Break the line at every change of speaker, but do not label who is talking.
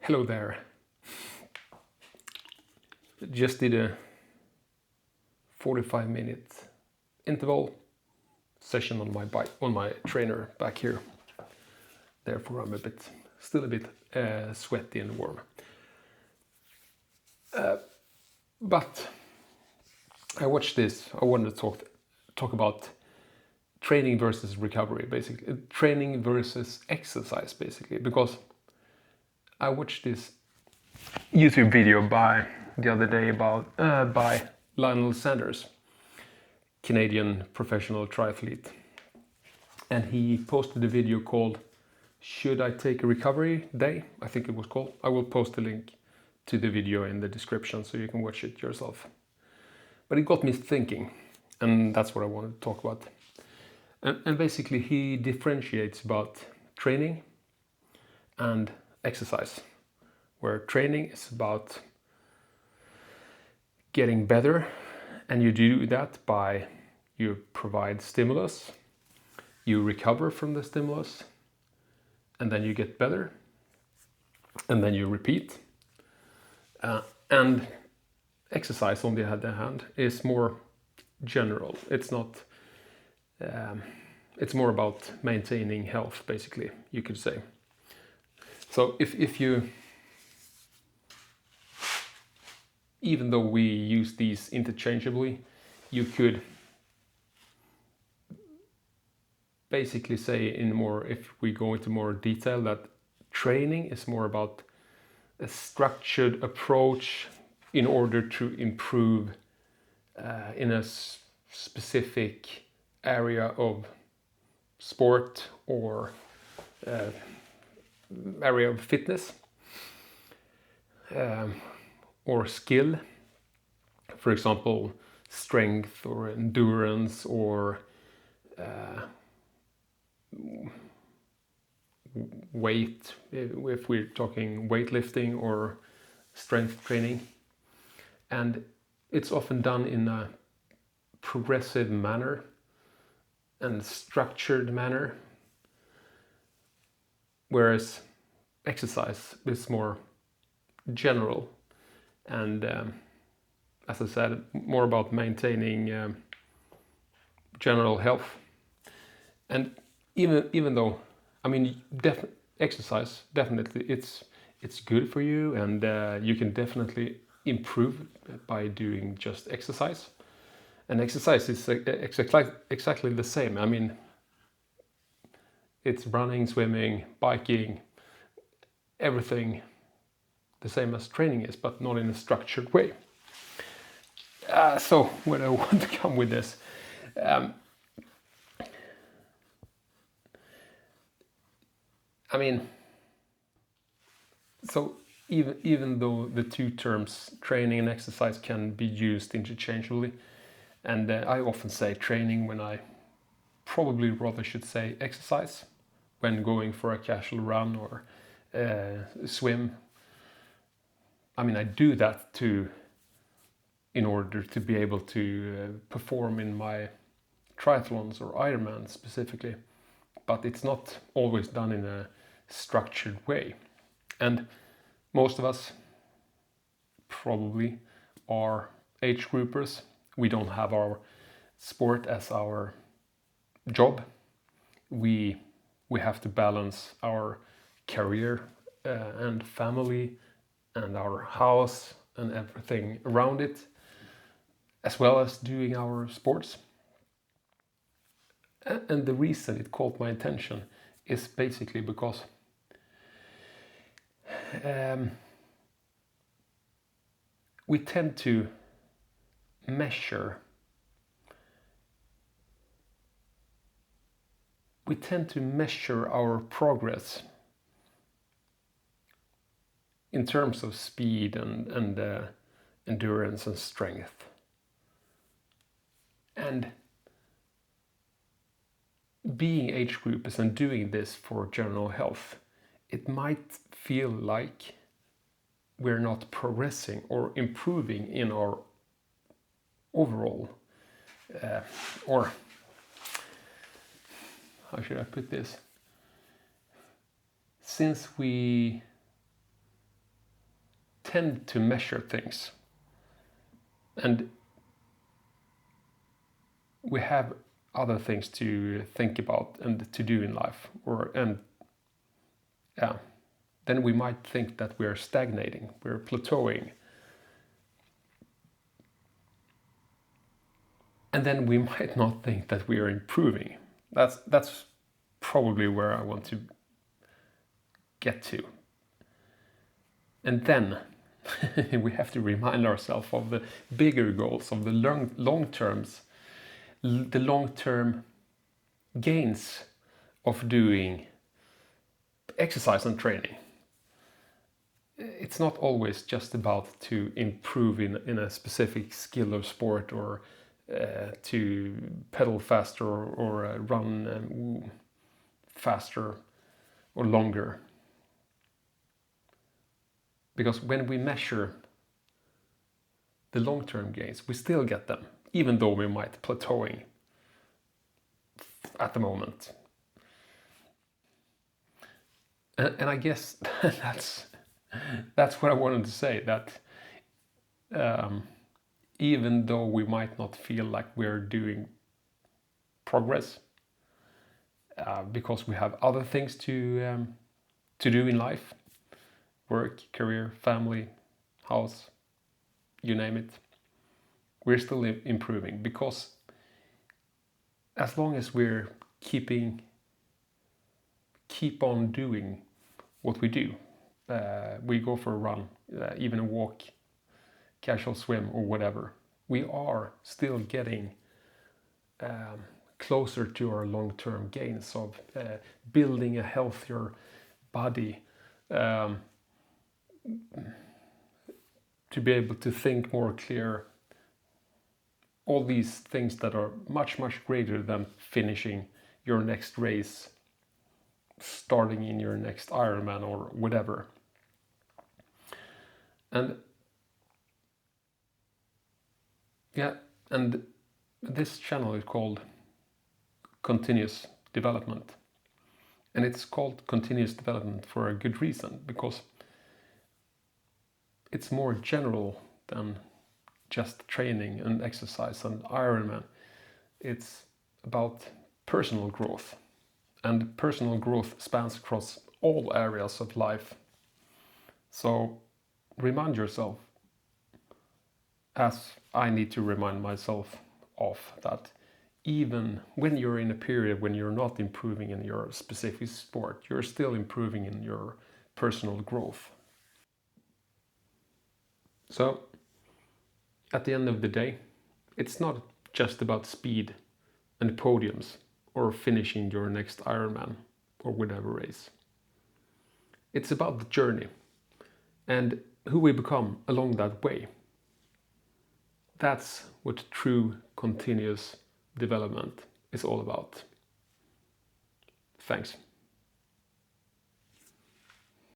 Hello there. Just did a 45-minute interval session on my bike, on my trainer back here. Therefore, I'm still a bit sweaty and warm. But I watched this. I wanted to talk about training versus recovery, basically training versus exercise, basically, because I watched this YouTube video the other day by Lionel Sanders, Canadian professional triathlete, and he posted a video called "Should I Take a Recovery Day?" I think it was called. I will post a link to the video in the description so you can watch it yourself. But it got me thinking, and that's what I wanted to talk about. And basically, he differentiates about training and exercise, where training is about getting better, and you do that by you provide stimulus, you recover from the stimulus, and then you get better, and then you repeat. And exercise, on the other hand, is more general. It's not. It's more about maintaining health, basically, you could say. So if you, even though we use these interchangeably, you could basically say if we go into more detail, that training is more about a structured approach in order to improve in a specific area of sport or area of fitness or skill. For example, strength or endurance or weight, if we're talking weightlifting or strength training. And it's often done in a progressive manner and structured manner, whereas exercise is more general and, as I said, more about maintaining general health. And even though, I mean, exercise definitely it's good for you, and you can definitely improve by doing just exercise. And exercise is exactly the same. I mean, it's running, swimming, biking, everything the same as training is, but not in a structured way. So where do I want to come with this? I mean, so even though the two terms training and exercise can be used interchangeably, and I often say training when I probably rather should say exercise when going for a casual run or swim. I mean, I do that in order to be able to perform in my triathlons or Ironman specifically, but it's not always done in a structured way. And most of us probably are age groupers. We don't have our sport as our job. We have to balance our career and family and our house and everything around it, as well as doing our sports. And the reason it caught my attention is basically because we tend to measure our progress in terms of speed and endurance and strength. And being age groupers and doing this for general health, it might feel like we're not progressing or improving in our overall, or how should I put this? Since we tend to measure things, and we have other things to think about and to do in life, then we might think that we're stagnating, we're plateauing. And then we might not think that we are improving. That's probably where I want to get to. And then we have to remind ourselves of the bigger goals, of the long-term gains of doing exercise and training. It's not always just about to improve in a specific skill or sport, or to pedal faster, or run faster or longer. Because when we measure the long-term gains, we still get them, even though we might plateauing at the moment. And I guess that's what I wanted to say, that even though we might not feel like we're doing progress, because we have other things to do in life, work, career, family, house, you name it, we're still improving. Because as long as we're keep on doing what we do, we go for a run, even a walk, casual swim, or whatever, we are still getting closer to our long-term gains of building a healthier body, to be able to think more clear, all these things that are much, much greater than finishing your next race, starting in your next Ironman or whatever. And this channel is called Continuous Development. And it's called Continuous Development for a good reason, because it's more general than just training and exercise and Ironman. It's about personal growth. And personal growth spans across all areas of life. So remind yourself, as I need to remind myself of, that even when you're in a period when you're not improving in your specific sport, you're still improving in your personal growth. So at the end of the day, it's not just about speed and podiums or finishing your next Ironman or whatever race. It's about the journey and who we become along that way. That's what true continuous development is all about. Thanks.